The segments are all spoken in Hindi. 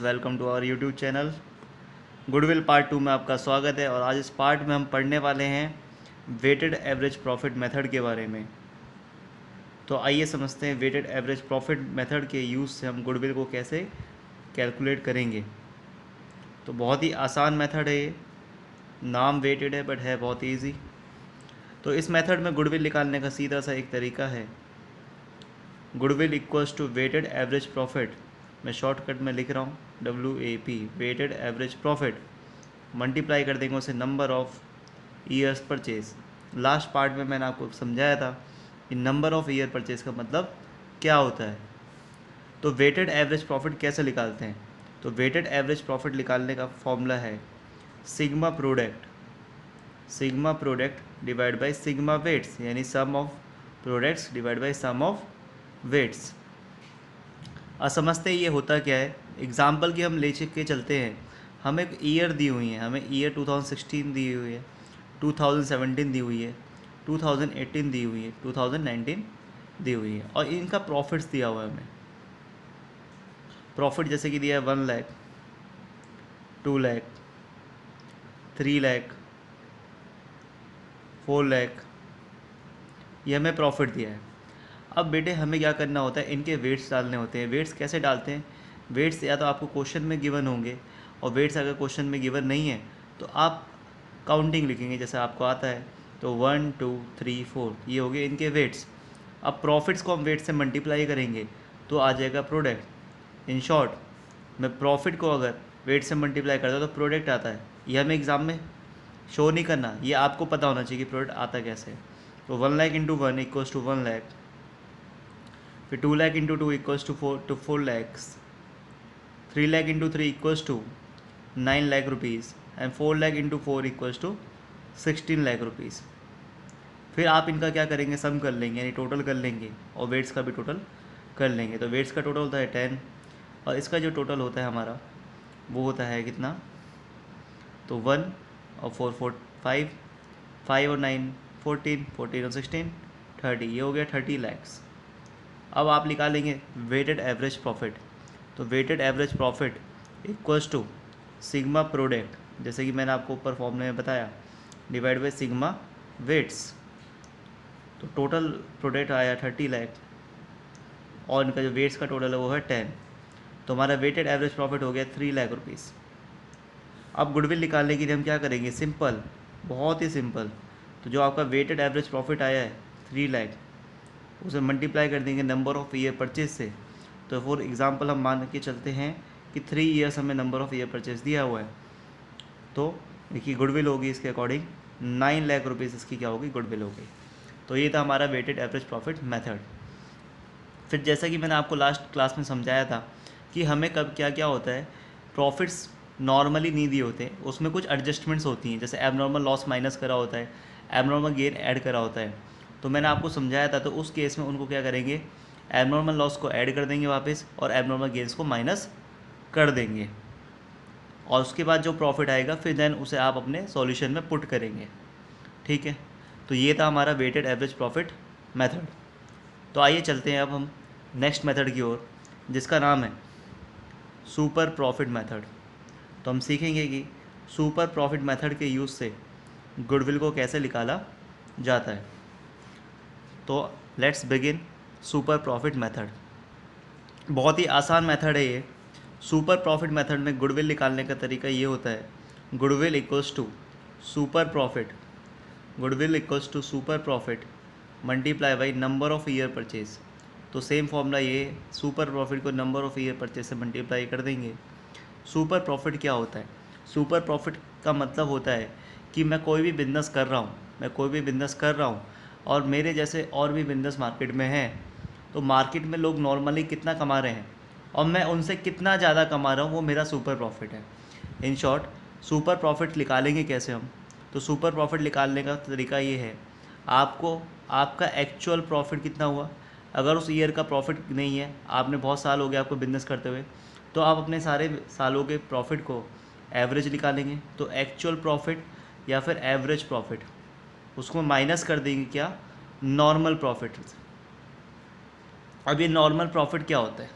Welcome to our YouTube channel. Goodwill part 2 में आपका स्वागत है और आज इस पार्ट में हम पढ़ने वाले हैं वेटेड एवरेज प्रॉफिट मेथड के बारे में। तो आइए समझते हैं वेटेड एवरेज प्रॉफिट मेथड के यूज़ से हम गुडविल को कैसे कैलकुलेट करेंगे। तो बहुत ही आसान मेथड है ये, नाम वेटेड है बट है बहुत ईजी। तो इस मेथड में गुडविल निकालने का सीधा सा एक तरीका है, goodwill equals to weighted average profit. मैं शॉर्टकट में लिख रहा हूँ WAP, weighted average profit, multiply कर देंगे उसे number of years purchase. Last part में मैंने आपको समझाया था कि नंबर ऑफ़ ईयर परचेज का मतलब क्या होता है। तो वेटेड एवरेज प्रॉफिट कैसे निकालते हैं, तो वेटेड एवरेज प्रॉफिट निकालने का फॉर्मूला है sigma product divide by sigma weights, यानी sum of products divide by sum of weights. अब समझते ये होता क्या है। एग्जाम्पल की हम ले के चलते हैं। हमें एक ईयर दी हुई है, हमें ईयर 2016 दी हुई है, 2017 दी हुई है, 2018 दी हुई है, 2019 दी हुई है और इनका प्रॉफिट्स दिया हुआ है हमें। प्रॉफिट जैसे कि दिया है 1 लाख, 2 लाख, 3 लाख, 4 लाख, ये हमें प्रॉफिट दिया है। अब बेटे हमें क्या करना होता है, इनके वेट्स डालने होते हैं। वेट्स कैसे डालते हैं, वेट्स या तो आपको क्वेश्चन में गिवन होंगे और वेट्स अगर क्वेश्चन में गिवन नहीं है तो आप काउंटिंग लिखेंगे जैसे आपको आता है। तो 1 2 3 4 ये हो गए इनके वेट्स। अब प्रॉफिट्स को हम वेट से मल्टीप्लाई करेंगे तो आ जाएगा प्रोडक्ट। इन शॉर्ट मैं प्रॉफिट को अगर वेट से मल्टीप्लाई करता हूँ तो प्रोडक्ट आता है। ये हमें एग्ज़ाम में शो नहीं करना, ये आपको पता होना चाहिए कि प्रोडक्ट आता कैसे है। तो 1 lakh into 1 equals to 1 lakh, फिर 2 lakh into 2 equals to 4 lakhs, 3 lakh into 3 equals to 9 lakh rupees and 4 lakh into 4 equals to 16 lakh rupees. फिर आप इनका क्या करेंगे, सम कर लेंगे यानी टोटल कर लेंगे और वेट्स का भी टोटल कर लेंगे। तो वेट्स का टोटल होता है 10 और इसका जो टोटल होता है हमारा वो होता है कितना, तो 1 और 4 4 5, 5 और 9 14, 14 और 16 30, ये हो गया 30 लैक्स। अब आप निकालेंगे वेटेड एवरेज प्रॉफिट। तो weighted average profit equals to sigma product, जैसे कि मैंने आपको ऊपर फॉर्मूले में बताया, डिवाइड बाई सिग्मा वेट्स। तो टोटल प्रोडक्ट आया 30 लाख और इनका जो वेट्स का टोटल है वो है 10। तो हमारा वेटेड एवरेज प्रॉफिट हो गया 3 लाख रुपीज़। अब गुडविल निकालने के लिए हम क्या करेंगे, सिंपल, बहुत ही सिंपल। तो जो आपका वेटेड एवरेज प्रॉफिट आया है 3 लाख, उसे मल्टीप्लाई कर देंगे नंबर ऑफ़ ईयर परचेज से। तो फॉर एग्ज़ाम्पल हम मान के चलते हैं कि 3 ईयर्स हमें नंबर ऑफ़ ईयर परचेज दिया हुआ है। तो देखिए गुडविल होगी इसके अकॉर्डिंग 9 लाख रुपीज़ इसकी क्या होगी, गुडविल होगी। तो ये था हमारा वेटेड एवरेज प्रॉफिट मेथड। फिर जैसा कि मैंने आपको लास्ट क्लास में समझाया था कि हमें कब क्या क्या होता है, प्रॉफिट्स नॉर्मली नहीं दिए होते, उसमें कुछ एडजस्टमेंट्स होती हैं, जैसे एबनॉर्मल लॉस माइनस करा होता है, एबनॉर्मल गेन ऐड करा होता है। तो मैंने आपको समझाया था, तो उस केस में उनको क्या करेंगे, एबनॉर्मल लॉस को ऐड कर देंगे वापस और एबनॉर्मल गेन्स को माइनस कर देंगे और उसके बाद जो प्रॉफिट आएगा फिर देन उसे आप अपने सॉल्यूशन में पुट करेंगे। ठीक है, तो ये था हमारा वेटेड एवरेज प्रॉफिट मेथड। तो आइए चलते हैं अब हम नेक्स्ट मेथड की ओर, जिसका नाम है सुपर प्रॉफिट मेथड। तो हम सीखेंगे कि सुपर प्रॉफिट मेथड के यूज़ से गुडविल को कैसे निकाला जाता है। तो let's begin super profit method. बहुत ही आसान मेथड है ये। सुपर प्रॉफिट मेथड में गुडविल निकालने का तरीका ये होता है, goodwill equals to super profit, goodwill equals to super profit multiply by number of year purchase. तो सेम फॉर्मूला ये, सुपर प्रॉफिट को नंबर ऑफ़ ईयर परचेज से मल्टीप्लाई कर देंगे। सुपर प्रॉफिट क्या होता है, सुपर प्रॉफिट का मतलब होता है कि मैं कोई भी बिज़नेस कर रहा हूँ और मेरे जैसे और भी बिज़नेस मार्केट में हैं। तो मार्केट में लोग नॉर्मली कितना कमा रहे हैं और मैं उनसे कितना ज़्यादा कमा रहा हूँ, वो मेरा सुपर प्रॉफिट है। इन शॉर्ट सुपर प्रॉफिट निकालेंगे कैसे हम, तो सुपर प्रॉफिट निकालने का तरीका ये है, आपको आपका एक्चुअल प्रॉफिट कितना हुआ, अगर उस ईयर का प्रॉफिट नहीं है, आपने बहुत साल हो गया आपको बिजनेस करते हुए, तो आप अपने सारे सालों के प्रॉफिट को एवरेज निकालेंगे। तो एक्चुअल प्रॉफिट या फिर एवरेज प्रॉफिट, उसको माइनस कर देंगे क्या, नॉर्मल प्रॉफिट। अब ये नॉर्मल प्रॉफिट क्या होता है,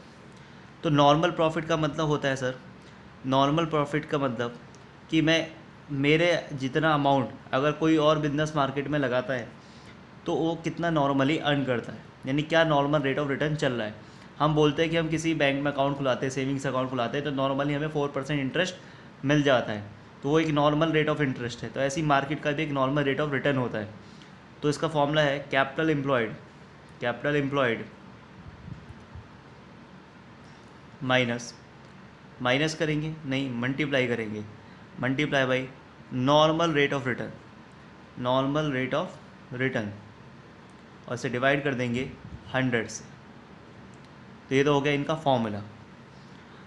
तो नॉर्मल प्रॉफिट का मतलब होता है सर नॉर्मल प्रॉफिट का मतलब कि मैं मेरे जितना अमाउंट अगर कोई और बिजनेस मार्केट में लगाता है तो वो कितना नॉर्मली अर्न करता है, यानी क्या नॉर्मल रेट ऑफ रिटर्न चल रहा है। हम बोलते हैं कि हम किसी बैंक में अकाउंट खुलाते हैं, सेविंग्स अकाउंट खुलाते हैं, तो नॉर्मली हमें 4% इंटरेस्ट मिल जाता है, तो वो एक नॉर्मल रेट ऑफ इंटरेस्ट है। तो ऐसी मार्केट का भी एक नॉर्मल रेट ऑफ रिटर्न होता है। तो इसका फॉर्मूला है कैपिटल एम्प्लॉयड माइनस करेंगे नहीं, मल्टीप्लाई करेंगे, multiply by normal rate of return और इसे डिवाइड कर देंगे 100 से। तो ये तो हो गया इनका फॉर्मूला।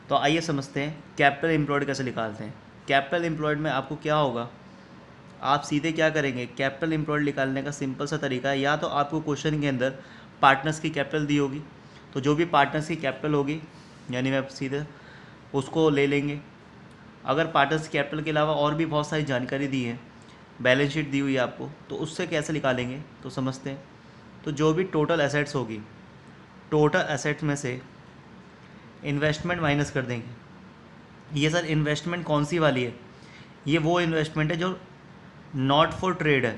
तो आइए समझते हैं कैपिटल एम्प्लॉयड कैसे निकालते हैं। कैपिटल एम्प्लॉयड में आपको क्या होगा, आप सीधे क्या करेंगे, कैपिटल एम्प्लॉयड निकालने का सिंपल सा तरीका है, या तो आपको क्वेश्चन के अंदर पार्टनर्स की कैपिटल दी होगी, तो जो भी पार्टनर्स की कैपिटल होगी यानी मैं सीधे उसको ले लेंगे। अगर पार्टनर्स कैपिटल के अलावा और भी बहुत सारी जानकारी दी है, बैलेंस शीट दी हुई है आपको, तो उससे कैसे निकालेंगे तो समझते हैं। तो जो भी टोटल एसेट्स होगी, टोटल एसेट्स में से इन्वेस्टमेंट माइनस कर देंगे। ये सर इन्वेस्टमेंट कौन सी वाली है, ये वो इन्वेस्टमेंट है जो नॉट फॉर ट्रेड है,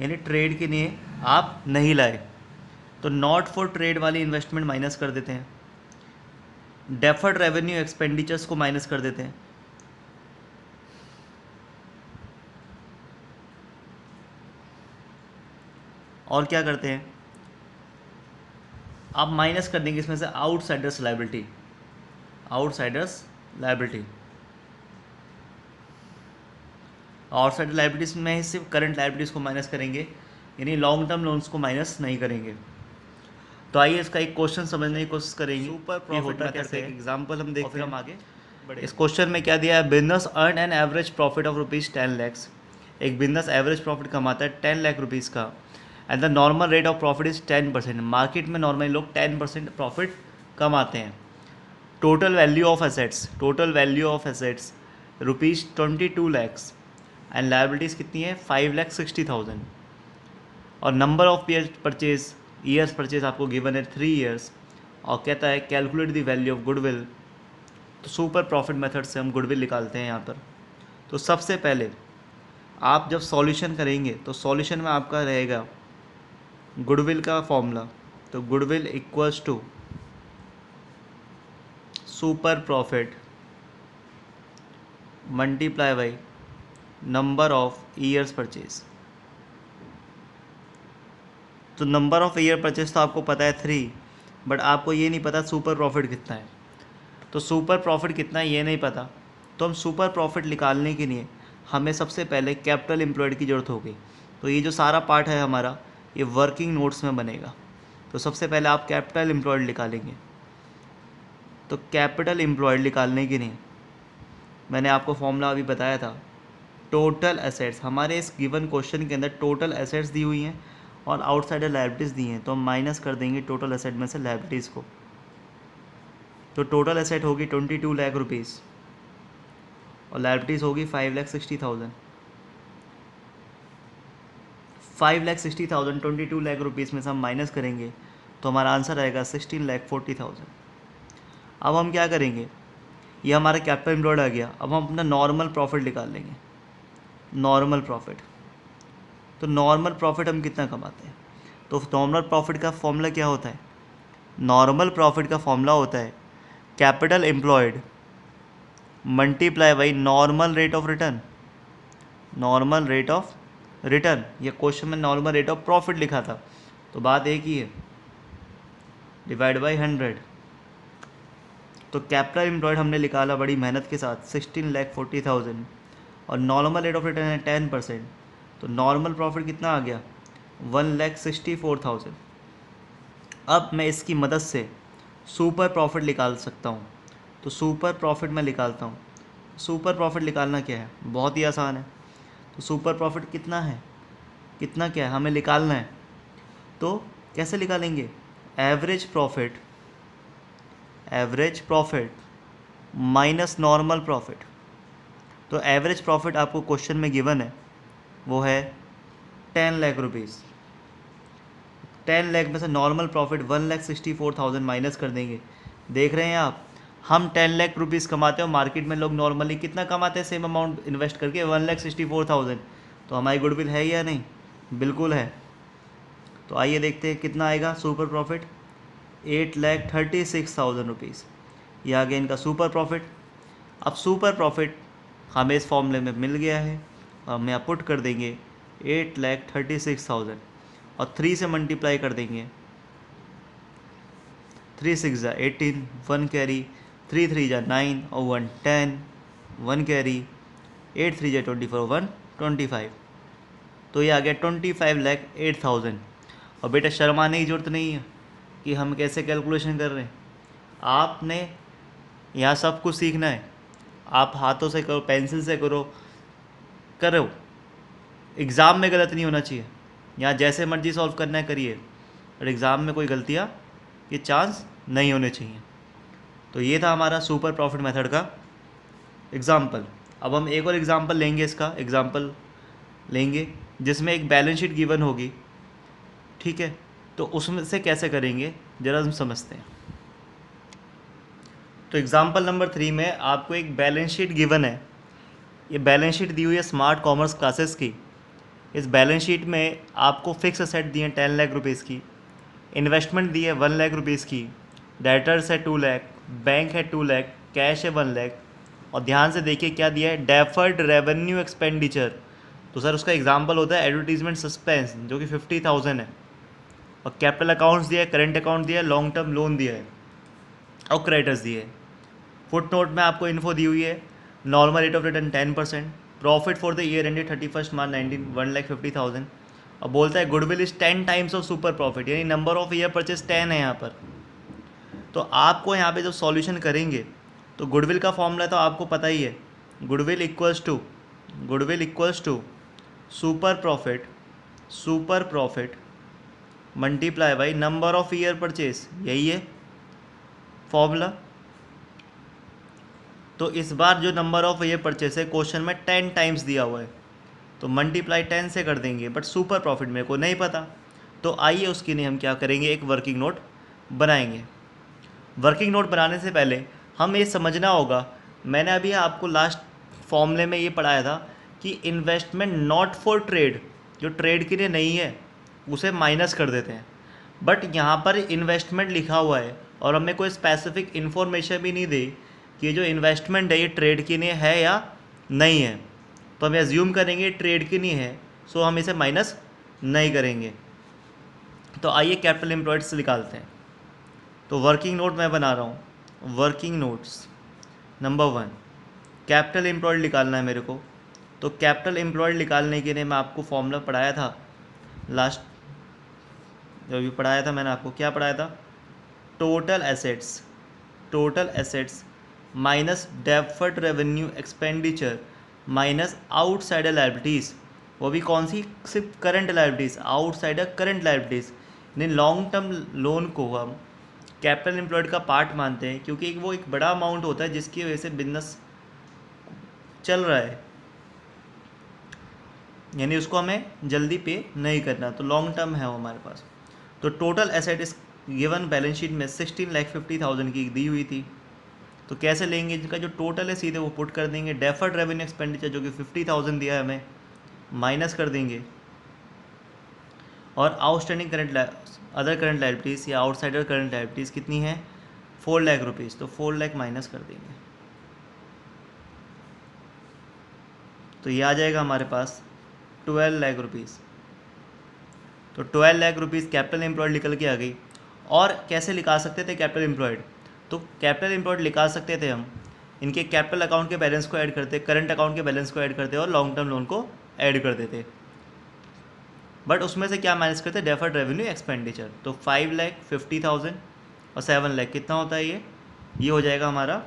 यानी ट्रेड के लिए आप नहीं लाए, तो नॉट फॉर ट्रेड वाली इन्वेस्टमेंट माइनस कर देते हैं। डेफर्ड रेवेन्यू एक्सपेंडिचर्स को माइनस कर देते हैं। और क्या करते हैं, आप माइनस कर देंगे इसमें से आउटसाइडर्स लायबिलिटी लाइबिलिटीज़ में सिर्फ करंट लाइबिलिटीज़ को माइनस करेंगे, यानी लॉन्ग टर्म लोन्स को माइनस नहीं करेंगे। तो आइए इसका एक क्वेश्चन समझने की कोशिश करेंगे। सुपर प्रॉफिट होता कैसे है, एग्जांपल हम देखते हैं, हम आगे बढ़े। इस क्वेश्चन में क्या दिया है, business earn an average profit of ₹10 lakhs। एक बिजनेस एवरेज प्रॉफिट कमाता है 10 लाख रुपीज़ का, and the normal rate of profit is 10%। Market में नॉर्मली लोग 10% प्रॉफिट कमाते हैं। Total value of assets ₹22 lakhs, and liabilities कितनी है 5,60,000। और नंबर ऑफ ईयर्स परचेज आपको गिवन है 3 years, और कहता है calculate the value of goodwill. तो सुपर प्रॉफिट मेथड से हम गुडविल निकालते हैं यहाँ पर। तो सबसे पहले आप जब सॉल्यूशन करेंगे तो सॉल्यूशन में आपका रहेगा गुडविल का फॉर्मूला, तो goodwill equals to super profit multiply by number of years purchase. तो नंबर ऑफ ईयर परचेज तो आपको पता है 3, बट आपको ये नहीं पता सुपर प्रॉफिट कितना है। तो सुपर प्रॉफिट कितना है ये नहीं पता, तो हम सुपर प्रॉफिट निकालने के लिए हमें सबसे पहले कैपिटल एम्प्लॉयड की ज़रूरत होगी। तो ये जो सारा पार्ट है हमारा, ये वर्किंग नोट्स में बनेगा। तो सबसे पहले आप कैपिटल एम्प्लॉयड निकालेंगे। तो कैपिटल एम्प्लॉयड निकालने के लिए मैंने आपको फॉर्मूला अभी बताया था, टोटल एसेट्स। हमारे इस गिवन क्वेश्चन के अंदर टोटल एसेट्स दी हुई हैं और आउटसाइडर लायबिलिटीज़ दी हैं, तो हम माइनस कर देंगे टोटल एसेट में से लायबिलिटीज़ को। तो टोटल एसेट होगी 22 लाख रुपीज़ और लायबिलिटीज़ होगी 5,60,000। 5,60,000 22 लाख रुपीज़ में से हम माइनस करेंगे तो हमारा आंसर आएगा 16,40,000। अब हम क्या करेंगे, ये हमारा कैपिटल एम्प्लॉयड आ गया। अब हम अपना नॉर्मल प्रॉफिट निकाल लेंगे। नॉर्मल प्रॉफिट, तो नॉर्मल प्रॉफिट हम कितना कमाते हैं, तो नॉर्मल प्रॉफिट का फॉर्मूला क्या होता है, नॉर्मल प्रॉफिट का फॉर्मूला होता है capital employed multiply by normal rate of return. ये क्वेश्चन में नॉर्मल रेट ऑफ प्रॉफिट लिखा था, तो बात एक ही है, डिवाइड बाई 100। तो कैपिटल एम्प्लॉयड हमने निकाला बड़ी मेहनत के साथ 16,40,000 और नॉर्मल रेट ऑफ रिटर्न है 10%, तो नॉर्मल प्रॉफिट कितना आ गया 1,64,000। अब मैं इसकी मदद से सुपर प्रॉफिट निकाल सकता हूँ। तो सुपर प्रॉफिट मैं निकालता हूँ। सुपर प्रॉफिट निकालना क्या है, बहुत ही आसान है। तो सुपर प्रॉफिट कितना क्या है हमें निकालना है। तो कैसे निकालेंगे, average profit minus normal profit. तो एवरेज प्रॉफिट आपको क्वेश्चन में गिवन है वो है 10 लाख रुपीज़। 10 लाख में से नॉर्मल प्रॉफिट 1,64,000 माइनस कर देंगे। देख रहे हैं आप, हम 10 लाख रुपीज़ कमाते हैं और मार्केट में लोग नॉर्मली कितना कमाते हैं सेम अमाउंट इन्वेस्ट करके? 1,64,000। तो हमारी गुडविल है या नहीं? बिल्कुल है। तो आइए देखते हैं कितना आएगा सुपर प्रॉफिट। 8,36,000 रुपीज़, ये आ गया इनका सुपर प्रॉफिट। अब सुपर प्रॉफिट हमें इस फॉर्मूले में मिल गया है, हम यहाँ पुट कर देंगे 8,36,000 और 3 से मल्टीप्लाई कर देंगे। 3 6 जा 18, 1 कैरी, 3 3 जा 9 और 1 10, 1 कैरी, 8 3 जा 24, 1 25। तो ये आ गया 25,08,000। और बेटा शर्माने की ज़रूरत नहीं है कि हम कैसे कैलकुलेशन कर रहे हैं। आपने यहाँ सब कुछ सीखना है। आप हाथों से करो, पेंसिल से करो, एग्ज़ाम में गलत नहीं होना चाहिए। यहाँ जैसे मर्जी सॉल्व करना है करिए, और एग्ज़ाम में कोई गलतियाँ के चांस नहीं होने चाहिए। तो ये था हमारा सुपर प्रॉफिट मेथड का एग्ज़ाम्पल। अब हम एक और एग्ज़ाम्पल लेंगे, इसका एग्ज़ाम्पल लेंगे जिसमें एक बैलेंस शीट गिवन होगी, ठीक है। तो उसमें से कैसे करेंगे ज़रा हम समझते हैं। तो एग्ज़ाम्पल नंबर 3 में आपको एक बैलेंस शीट गिवन है। ये बैलेंस शीट दी हुई है स्मार्ट कॉमर्स क्लासेस की। इस बैलेंस शीट में आपको फिक्स असेट दिए 10 लाख रुपीज़ की, इन्वेस्टमेंट दी है 1 लाख रुपीज़ की, डेटर्स है 2 लाख, बैंक है 2 लाख, कैश है 1 लाख। और ध्यान से देखिए क्या दिया है, डेफर्ड रेवेन्यू एक्सपेंडिचर। तो सर उसका एग्जांपल होता है एडवर्टीजमेंट सस्पेंस, जो कि 50,000 है। और कैपिटल अकाउंट्स दिया है, करंट अकाउंट दिया है, लॉन्ग टर्म लोन दिया है और क्रेडिटर्स दिए है। फुट नोट में आपको इन्फो दी हुई है, normal rate of return 10%, profit for the year ended 31 मार्च 19, 1,50,000। और बोलता है goodwill is 10 times of super profit, यानी नंबर ऑफ ईयर परचेज 10 है यहाँ पर। तो आपको यहाँ पे जब सॉल्यूशन करेंगे तो गुडविल का फॉर्मूला तो आपको पता ही है, goodwill equals to super profit multiply by number of year purchase, यही है फॉर्मूला। तो इस बार जो नंबर ऑफ ईयर परचेज है क्वेश्चन में 10 टाइम्स दिया हुआ है, तो मल्टीप्लाई 10 से कर देंगे, बट सुपर प्रॉफिट मेरे को नहीं पता। तो आइए उसके लिए हम क्या करेंगे, एक वर्किंग नोट बनाएंगे। वर्किंग नोट बनाने से पहले हम ये समझना होगा, मैंने अभी आपको लास्ट फॉर्मूले में ये पढ़ाया था कि इन्वेस्टमेंट नॉट फॉर ट्रेड, जो ट्रेड के लिए नहीं है उसे माइनस कर देते हैं। बट यहाँ पर इन्वेस्टमेंट लिखा हुआ है और हमें कोई स्पेसिफिक इन्फॉर्मेशन भी नहीं दी कि जो इन्वेस्टमेंट है ये ट्रेड के लिए है या नहीं है। तो हम एज्यूम करेंगे ट्रेड के लिए है, सो हम इसे माइनस नहीं करेंगे। तो आइए कैपिटल एम्प्लॉयड से निकालते हैं। तो वर्किंग नोट मैं बना रहा हूँ, working notes number 1, capital employed निकालना है मेरे को। तो कैपिटल एम्प्लॉयड निकालने के लिए मैं आपको फॉर्मूला पढ़ाया था लास्ट, जो भी पढ़ाया था मैंने आपको, क्या पढ़ाया था, total assets minus deferred revenue expenditure minus outsider liabilities. वो भी कौन सी, सिर्फ current liabilities, outsider current liabilities. यानी लॉन्ग टर्म लोन को हम कैपिटल एम्प्लॉयड का पार्ट मानते हैं, क्योंकि वो एक बड़ा अमाउंट होता है जिसकी वजह से बिजनेस चल रहा है, यानी उसको हमें जल्दी पे नहीं करना, तो लॉन्ग टर्म है वो हमारे पास। तो टोटल एसेट इस गिवन बैलेंस शीट में 16,50,000 की दी हुई थी। तो कैसे लेंगे, इनका जो टोटल है सीधे वो पुट कर देंगे, डेफर्ड रेवेन्यू एक्सपेंडिचर जो कि 50,000 दिया है हमें माइनस कर देंगे, और आउटस्टैंडिंग अदर करंट लायबिलिटीज़ या आउटसाइडर करंट लायबिलिटीज़ कितनी है, 4 लाख रुपीज़। तो 4 लाख माइनस कर देंगे, तो ये आ जाएगा हमारे पास 12 लाख रुपीज़। तो 12 लाख रुपीज़ कैपिटल एम्प्लॉयड निकल के आ गई। और कैसे निकाल सकते थे कैपिटल एम्प्लॉयड, तो कैपिटल एम्प्लॉयड निकाल सकते थे हम इनके कैपिटल अकाउंट के बैलेंस को ऐड करते, करंट अकाउंट के बैलेंस को ऐड करते और लॉन्ग टर्म लोन को ऐड कर देते। बट उसमें से क्या माइनस करते, डेफर्ड रेवेन्यू एक्सपेंडिचर। तो 5,50,000 और 7 लाख कितना होता है ये हो जाएगा हमारा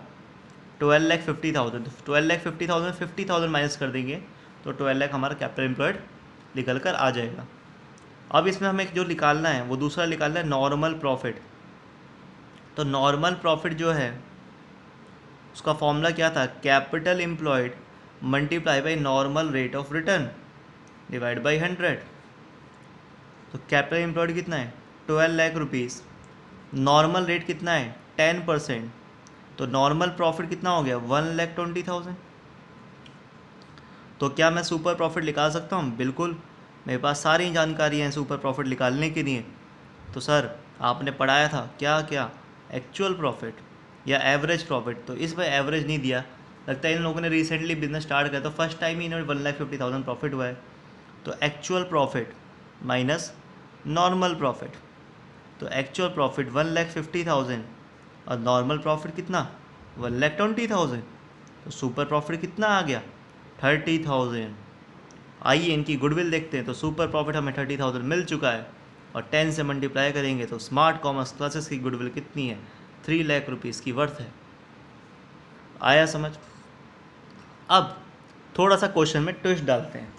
12,50,000। तो 12,50,000 50,000 माइनस कर देंगे तो 12 लाख हमारा कैपिटल एम्प्लॉयड निकल कर आ जाएगा। अब इसमें हमें जो निकालना है वो दूसरा निकालना है नॉर्मल प्रॉफिट। तो नॉर्मल प्रॉफिट जो है उसका फॉर्मूला क्या था, capital employed multiply by normal rate of return divide by 100। तो कैपिटल एम्प्लॉयड कितना है, 12 लाख रुपीज़, नॉर्मल रेट कितना है 10%, तो नॉर्मल प्रॉफिट कितना हो गया 1,20,000। तो क्या मैं सुपर प्रॉफिट निकाल सकता हूँ? बिल्कुल, मेरे पास सारी जानकारी हैं सुपर प्रॉफिट निकालने के लिए। तो सर आपने पढ़ाया था क्या क्या, एक्चुअल प्रॉफिट या एवरेज प्रॉफिट? तो इस बार एवरेज नहीं दिया, लगता है इन लोगों ने रिसेंटली बिजनेस स्टार्ट किया तो फर्स्ट टाइम ही इन्होंने 1,50,000 प्रॉफिट हुआ है। तो actual profit minus normal profit, तो एक्चुअल प्रॉफिट 1,50,000 और नॉर्मल प्रॉफिट कितना 1,20,000। तो सुपर प्रॉफिट कितना आ गया 30,000। आइए इनकी गुडविल देखते हैं। तो सुपर प्रॉफिट हमें 30,000 मिल चुका है और 10 से मल्टीप्लाई करेंगे तो स्मार्ट कॉमर्स क्लासेस की गुडविल कितनी है 3 लाख रुपीज़ की वर्थ है। आया समझ? अब थोड़ा सा क्वेश्चन में ट्विस्ट डालते हैं।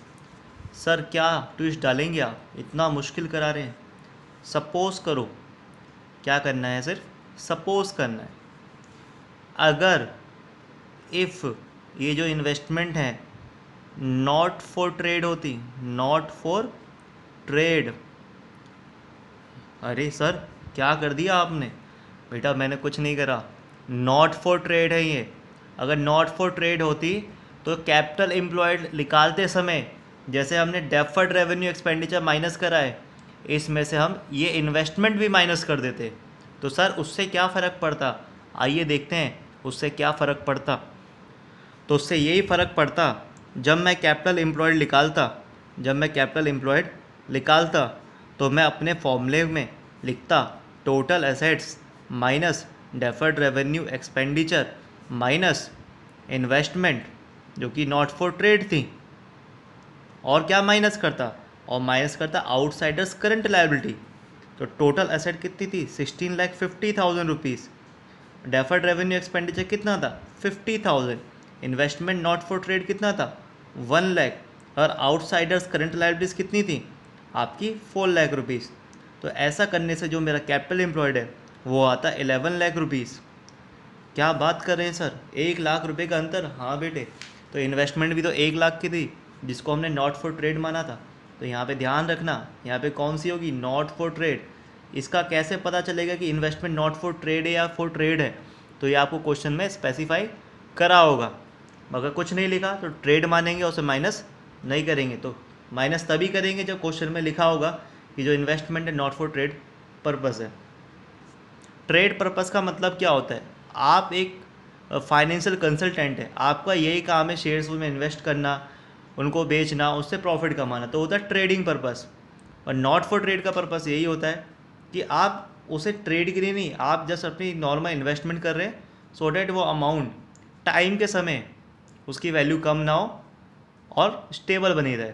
सर क्या ट्विस्ट डालेंगे आप, इतना मुश्किल करा रहे हैं? सपोज करो, क्या करना है, सिर्फ सपोज करना है। अगर इफ़ ये जो इन्वेस्टमेंट है नॉट फॉर ट्रेड होती, नॉट फॉर ट्रेड। अरे सर क्या कर दिया आपने? बेटा मैंने कुछ नहीं करा, नॉट फॉर ट्रेड है ये। अगर नॉट फॉर ट्रेड होती तो कैपिटल एम्प्लॉयड निकालते समय जैसे हमने डेफर्ड रेवेन्यू एक्सपेंडिचर माइनस करा है, इसमें से हम ये इन्वेस्टमेंट भी माइनस कर देते। तो सर उससे क्या फ़र्क पड़ता? आइए देखते हैं उससे क्या फ़र्क पड़ता। तो उससे यही फ़र्क पड़ता, जब मैं कैपिटल एम्प्लॉयड निकालता तो मैं अपने फॉर्मूले में लिखता total assets minus deferred revenue expenditure minus investment जो कि नॉट फॉर ट्रेड थी, और क्या माइनस करता, और माइनस करता आउटसाइडर्स करंट लायबिलिटी। तो टोटल एसेट कितनी थी 16,50,000 रुपीज़, डेफर्ड रेवेन्यू एक्सपेंडिचर कितना था 50,000, इन्वेस्टमेंट नॉट फॉर ट्रेड कितना था 1 लाख, और आउटसाइडर्स करंट लायबिलिटीज़ कितनी थी आपकी 4 लाख रुपीज़। तो ऐसा करने से जो मेरा कैपिटल एम्प्लॉयड है वो आता 11 लाख रुपीज़। क्या बात कर रहे हैं सर, 1 लाख रुपए का अंतर? हाँ बेटे, तो इन्वेस्टमेंट भी तो 1 लाख की थी जिसको हमने नॉट फॉर ट्रेड माना था। तो यहाँ पे ध्यान रखना, यहाँ पे कौन सी होगी नॉट फॉर ट्रेड। इसका कैसे पता चलेगा कि इन्वेस्टमेंट नॉट फॉर ट्रेड है या फॉर ट्रेड है? तो ये आपको क्वेश्चन में स्पेसिफाई करा होगा। अगर कुछ नहीं लिखा तो ट्रेड मानेंगे और उसे माइनस नहीं करेंगे। तो माइनस तभी करेंगे जब क्वेश्चन में लिखा होगा कि जो इन्वेस्टमेंट है नॉट फॉर ट्रेड पर्पस है। ट्रेड पर्पस का मतलब क्या होता है? आप एक फाइनेंशियल कंसल्टेंट है, आपका यही काम है शेयर्स में इन्वेस्ट करना, उनको बेचना, उससे प्रॉफिट कमाना, तो होता है ट्रेडिंग पर्पस। और नॉट फॉर ट्रेड का पर्पस यही होता है कि आप उसे ट्रेड के लिए नहीं, आप जस्ट अपनी नॉर्मल इन्वेस्टमेंट कर रहे हैं सो डैट वो अमाउंट टाइम के समय उसकी वैल्यू कम ना हो और स्टेबल बनी रहे।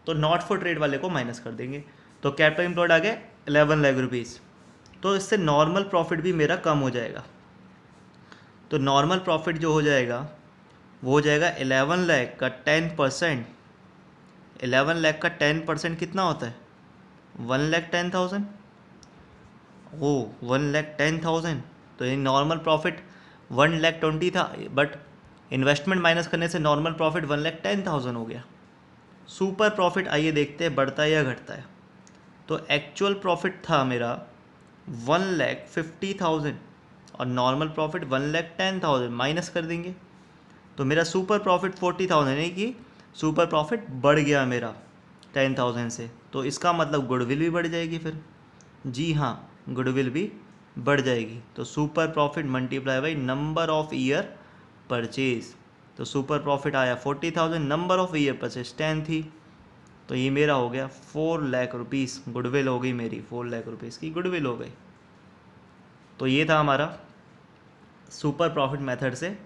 तो नॉट फॉर ट्रेड वाले को माइनस कर देंगे। तो कैपिटल एम्प्लॉयड आ गया 11 लाख रुपीज़। तो इससे नॉर्मल प्रॉफिट भी मेरा कम हो जाएगा। तो नॉर्मल प्रॉफिट जो हो जाएगा वो हो जाएगा 11 लाख का 10%। 11 लाख का 10% कितना होता है 1,10,000। ओ 1,10,000। तो ये नॉर्मल प्रॉफिट 1,20,000 था, बट इन्वेस्टमेंट माइनस करने से नॉर्मल प्रॉफिट 1,10,000 हो गया। सुपर प्रॉफिट आइए देखते हैं बढ़ता है या घटता है। तो एक्चुअल प्रॉफिट था मेरा 1,50,000 और नॉर्मल प्रॉफिट 1,10,000 माइनस कर देंगे तो मेरा सुपर प्रॉफिट 40,000 है कि सुपर प्रॉफिट बढ़ गया मेरा 10,000 से। तो इसका मतलब गुडविल भी बढ़ जाएगी फिर। जी हाँ, गुडविल भी बढ़ जाएगी। तो super profit multiply by number of year purchase. तो सुपर प्रॉफिट आया 40,000, नंबर ऑफ ईयर परचेज 10 थी, तो ये मेरा हो गया 4 लाख रुपीज़ गुडविल हो गई मेरी, 4 लाख रुपीज़ की गुडविल हो गई। तो ये था हमारा सुपर प्रॉफिट मेथड से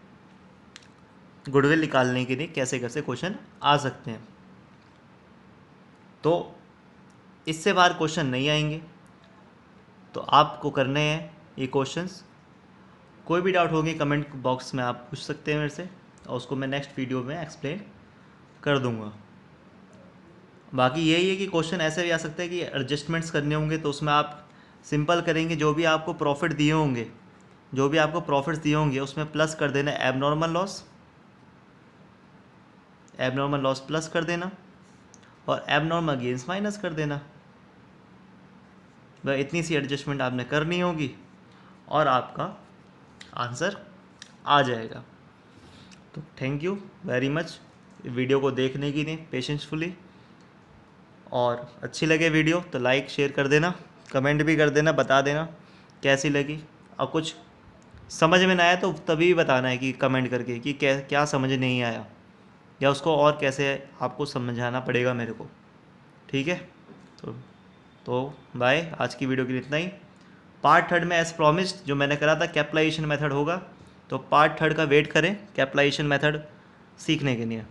गुडविल निकालने के लिए कैसे कैसे क्वेश्चन आ सकते हैं। तो इससे बाहर क्वेश्चन नहीं आएंगे, तो आपको करने हैं ये क्वेश्चंस। कोई भी डाउट होगी कमेंट बॉक्स में आप पूछ सकते हैं मेरे से, और उसको मैं नेक्स्ट वीडियो में एक्सप्लेन कर दूंगा। बाकी यही है कि क्वेश्चन ऐसे भी आ सकते हैं कि एडजस्टमेंट्स करने होंगे, तो उसमें आप सिंपल करेंगे, जो भी आपको प्रॉफिट दिए होंगे उसमें प्लस कर देना एबनॉर्मल लॉस प्लस कर देना और एबनॉर्मल गेन्स माइनस कर देना। वह इतनी सी एडजस्टमेंट आपने करनी होगी और आपका आंसर आ जाएगा। तो thank you very much video को देखने के लिए पेशेंसफुली, और अच्छी लगे वीडियो तो लाइक शेयर कर देना, कमेंट भी कर देना, बता देना कैसी लगी। और कुछ समझ में ना आया तो तभी बताना है कि कमेंट करके कि क्या क्या समझ नहीं आया, या उसको और कैसे आपको समझाना पड़ेगा मेरे को। ठीक है, तो बाय, आज की वीडियो के लिए इतना ही। पार्ट थर्ड में एज प्रॉमिस्ड जो मैंने करा था कैप्लाइजेशन मेथड होगा, तो पार्ट थर्ड का वेट करें कैप्लाइजेशन मेथड सीखने के लिए।